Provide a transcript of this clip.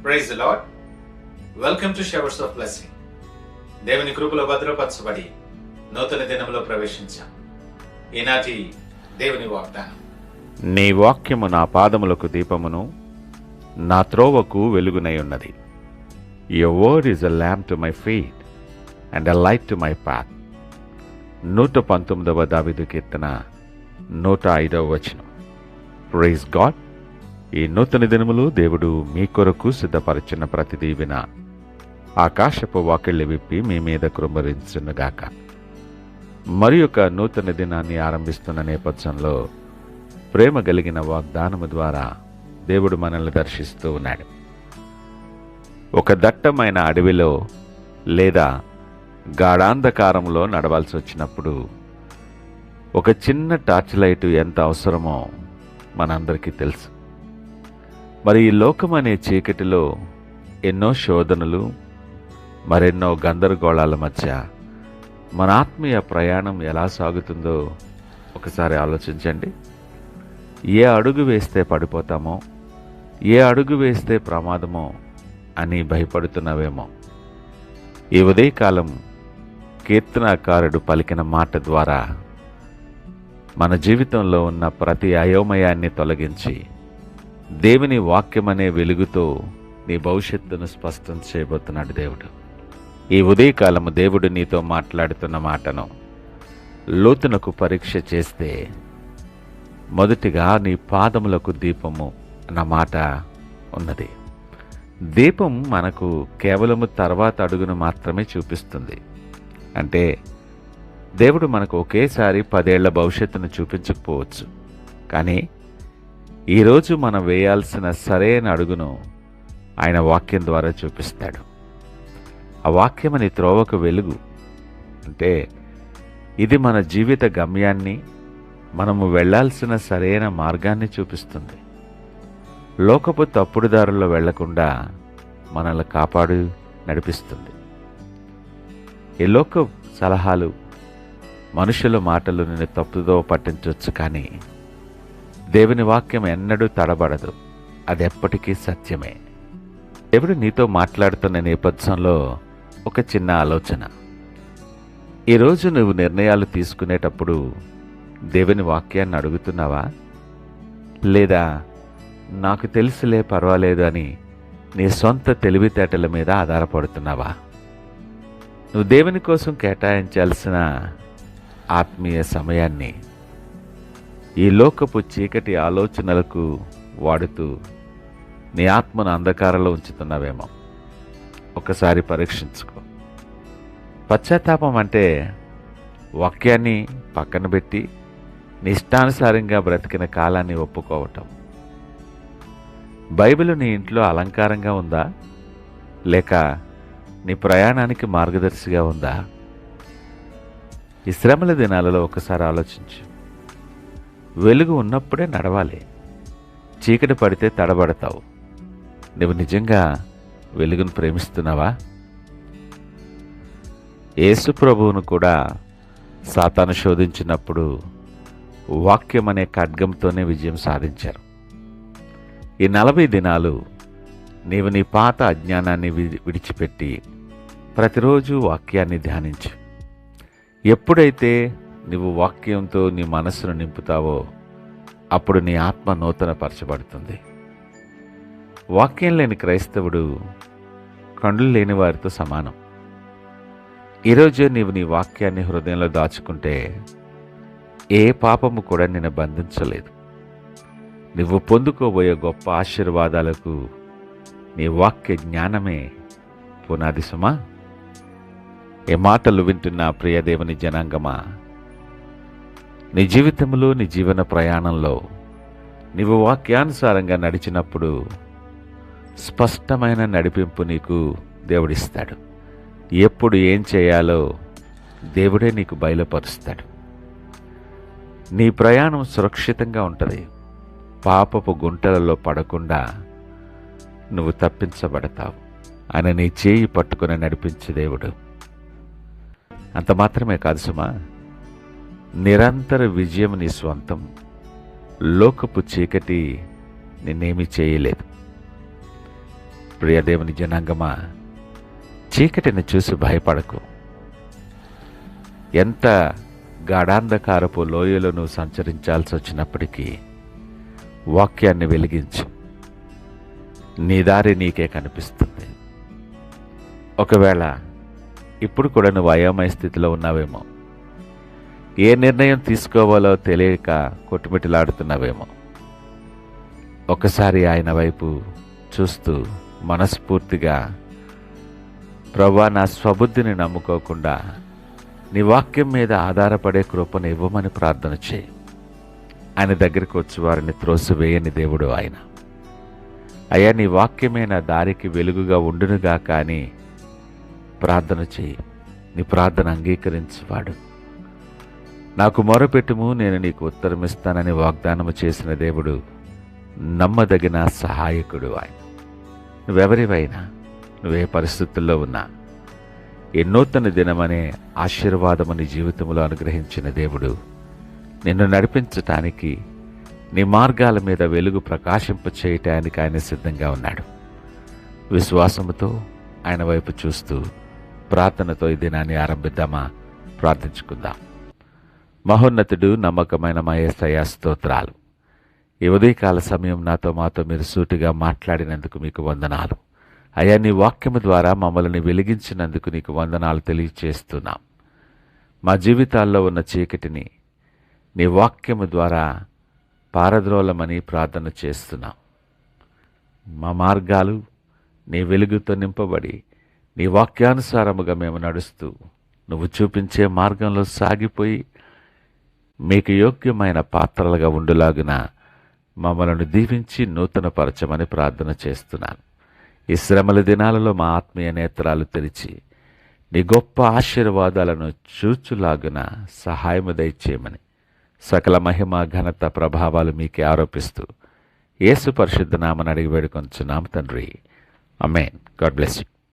Praise the Lord. Welcome to showers of blessing. దేవుని కృపలో భద్రపరచబడి నూతన దినంలో ప్రవేశించాం. ఈనాటి దేవుని వాగ్దానం: నీ వాక్యము నా పాదములకు దీపమును, నా త్రోవకు వెలుగునై ఉన్నది. Your word is a lamp to my feet and a light to my path. 119వ దావీదు కీర్తన 105వ వచనం. Praise God. ఈ నూతన దినములు దేవుడు మీ కొరకు సిద్ధపరిచిన ప్రతి దీవెన ఆకాశపు వాకిళ్లు విప్పి మీ మీద కృమ్మరించునుగాక. మరి ఒక నూతన దినాన్ని ఆరంభిస్తున్న నేపథ్యంలో ప్రేమ కలిగిన వాగ్దానము ద్వారా దేవుడు మనల్ని దర్శిస్తూ ఉన్నాడు. ఒక దట్టమైన అడవిలో లేదా గాఢాంధకారంలో నడవాల్సి వచ్చినప్పుడు ఒక చిన్న టార్చ్ లైట్ ఎంత అవసరమో మనందరికీ తెలుసు. మరి ఈ లోకం అనే చీకటిలో ఎన్నో శోధనలు, మరెన్నో గందరగోళాల మధ్య మన ఆత్మీయ ప్రయాణం ఎలా సాగుతుందో ఒకసారి ఆలోచించండి. ఏ అడుగు వేస్తే పడిపోతామో, ఏ అడుగు వేస్తే ప్రమాదమో అని భయపడుతున్నావేమో. ఈ ఉదయకాలం కీర్తనాకారుడు పలికిన మాట ద్వారా మన జీవితంలో ఉన్న ప్రతి అయోమయాన్ని తొలగించి దేవుని వాక్యమనే వెలుగుతో నీ భవిష్యత్తును స్పష్టం చేయబోతున్నాడు దేవుడు. ఈ ఉదయకాలము దేవుడు నీతో మాట్లాడుతున్న మాటను లోతునకు పరీక్ష చేస్తే మొదటిగా నీ పాదములకు దీపము అన్న మాట ఉన్నది. దీపం మనకు కేవలము తర్వాత అడుగును మాత్రమే చూపిస్తుంది. అంటే దేవుడు మనకు ఒకేసారి 10 ఏళ్ల భవిష్యత్తును చూపించకపోవచ్చు, కానీ ఈరోజు మనం వేయాల్సిన సరైన అడుగును ఆయన వాక్యం ద్వారా చూపిస్తాడు. ఆ వాక్యం నీ త్రోవకు వెలుగు. అంటే ఇది మన జీవిత గమ్యాన్ని, మనము వెళ్లాల్సిన సరైన మార్గాన్ని చూపిస్తుంది. లోకపు తప్పుడు దారుల్లో వెళ్లకుండా మనల్ని కాపాడు నడిపిస్తుంది. ఈ లోక సలహాలు, మనుషుల మాటలు నిన్ను తప్పుదో పట్టించవచ్చు, కానీ దేవుని వాక్యం ఎన్నడూ తడబడదు. అది ఎప్పటికీ సత్యమే. దేవుడు నీతో మాట్లాడుతున్న నేపథ్యంలో ఒక చిన్న ఆలోచన. ఈరోజు నువ్వు నిర్ణయాలు తీసుకునేటప్పుడు దేవుని వాక్యాన్ని అడుగుతున్నావా? లేదా నాకు తెలుసులే పర్వాలేదు అని నీ సొంత తెలివితేటల మీద ఆధారపడుతున్నావా? నువ్వు దేవుని కోసం కేటాయించాల్సిన ఆత్మీయ సమయాన్ని ఈ లోకపు చీకటి ఆలోచనలకు వాడుతూ నీ ఆత్మను అంధకారంలో ఉంచుతున్నావేమో. ఒకసారి పరీక్షించుకో. పశ్చాత్తాపం అంటే వాక్యాన్ని పక్కన పెట్టి నీ ఇష్టానుసారంగా బ్రతికిన కాలాన్ని ఒప్పుకోవటం. బైబిల్ నీ ఇంట్లో అలంకారంగా ఉందా, లేక నీ ప్రయాణానికి మార్గదర్శిగా ఉందా? ఈ శ్రమల దినాలలో ఒకసారి ఆలోచించు. వెలుగు ఉన్నప్పుడే నడవాలి. చీకటి పడితే తడబడతావు. నువ్వు నిజంగా వెలుగును ప్రేమిస్తున్నావా? యేసు ప్రభువును కూడా సాతాను శోధించినప్పుడు వాక్యం అనే ఖడ్గంతోనే విజయం సాధించారు. ఈ 40 దినాలు నీవు నీ పాత అజ్ఞానాన్ని విడిచిపెట్టి ప్రతిరోజు వాక్యాన్ని ధ్యానించు. ఎప్పుడైతే నువ్వు వాక్యంతో నీ మనస్సును నింపుతావో అప్పుడు నీ ఆత్మ నూతనపరచబడుతుంది. వాక్యం లేని క్రైస్తవుడు కండ్లు లేని వారితో సమానం. ఈరోజే నీవు నీ వాక్యాన్ని హృదయంలో దాచుకుంటే ఏ పాపము కూడా నిన్ను బంధించలేదు. నువ్వు పొందుకోబోయే గొప్ప ఆశీర్వాదాలకు నీ వాక్య జ్ఞానమే పునాది సుమా. ఏ మాటలు వింటున్న ప్రియ దేవుని జనాంగమా, నీ జీవితంలో, నీ జీవన ప్రయాణంలో నీవు వాక్యానుసారంగా నడిచినప్పుడు స్పష్టమైన నడిపింపు నీకు దేవుడిస్తాడు. ఎప్పుడు ఏం చేయాలో దేవుడే నీకు బయలుపరుస్తాడు. నీ ప్రయాణం సురక్షితంగా ఉంటుంది. పాపపు గుంటలలో పడకుండా నువ్వు తప్పించబడతావు. ఆయన నీ చేయి పట్టుకుని నడిపించే దేవుడు. అంత మాత్రమే కాదు సుమా, నిరంతర విజయం నీ స్వంతం. లోకపు చీకటి నిన్నేమీ చేయలేదు. ప్రియ దేవుని జనాంగమా, చీకటిని చూసి భయపడకు. ఎంత గాఢాంధకారపు లోయలో నువ్వు సంచరించాల్సి వచ్చినప్పటికీ వాక్యాన్ని వెలిగించు. నీ దారి నీకే కనిపిస్తుంది. ఒకవేళ ఇప్పుడు కూడా నువ్వు అయోమయ స్థితిలో ఉన్నావేమో, ఏ నిర్ణయం తీసుకోవాలో తెలియక కొట్టుమిట్టిలాడుతున్నావేమో, ఒకసారి ఆయన వైపు చూస్తూ మనస్ఫూర్తిగా, ప్రభువా, నా స్వబుద్ధిని నమ్ముకోకుండా నీ వాక్యం మీద ఆధారపడే కృపను ఇవ్వమని ప్రార్థన చేయి. ఆయన దగ్గరికి వచ్చి వారిని త్రోసివేయని దేవుడు ఆయన. అయ్యా, నీ వాక్యమే నా దారికి వెలుగుగా ఉండునుగా కానీ ప్రార్థన చేయి. నీ ప్రార్థన అంగీకరించువాడు. నాకు మొరపెట్టుము, నేను నీకు ఉత్తరమిస్తానని వాగ్దానము చేసిన దేవుడు నమ్మదగిన సహాయకుడు ఆయన. నువ్వెవరివైనా, నువ్వే పరిస్థితుల్లో ఉన్నా, ఈ నూతన దినమనే ఆశీర్వాదము నీ జీవితంలో అనుగ్రహించిన దేవుడు నిన్ను నడిపించటానికి, నీ మార్గాల మీద వెలుగు ప్రకాశింప చేయటానికి ఆయన సిద్ధంగా ఉన్నాడు. విశ్వాసముతో ఆయన వైపు చూస్తూ ప్రార్థనతో ఈ దినాన్ని ఆరంభిద్దామా? ప్రార్థించుకుందాం. మహోన్నతుడు, నమ్మకమైన మా యేసయ్య, స్తోత్రాలు. ఈ ఉదయకాల సమయం మాతో మీరు సూటిగా మాట్లాడినందుకు మీకు వందనాలు. అయ్యా, నీ వాక్యము ద్వారా మమ్మల్ని వెలిగించినందుకు నీకు వందనాలు తెలియచేస్తున్నాం. మా జీవితాల్లో ఉన్న చీకటిని నీ వాక్యము ద్వారా పారద్రోలమని ప్రార్థన చేస్తున్నాం. మా మార్గాలు నీ వెలుగుతో నింపబడి నీ వాక్యానుసారముగా మేము నడుస్తూ నువ్వు చూపించే మార్గంలో సాగిపోయి మీకు యోగ్యమైన పాత్రలుగా ఉండులాగున మమ్మల్ని దీవించి నూతనపరచమని ప్రార్థన చేస్తున్నాను. ఈ శ్రమల దినాలలో మా ఆత్మీయ నేత్రాలు తెరిచి నీ గొప్ప ఆశీర్వాదాలను చూచులాగున సహాయము దయచేయమని సకల మహిమ, ఘనత, ప్రభావాలు మీకే ఆరోపిస్తూ యేసు పరిశుద్ధ నామమున అడిగి వేడుకొంచున్నాము తండ్రి. ఆమేన్. God bless you.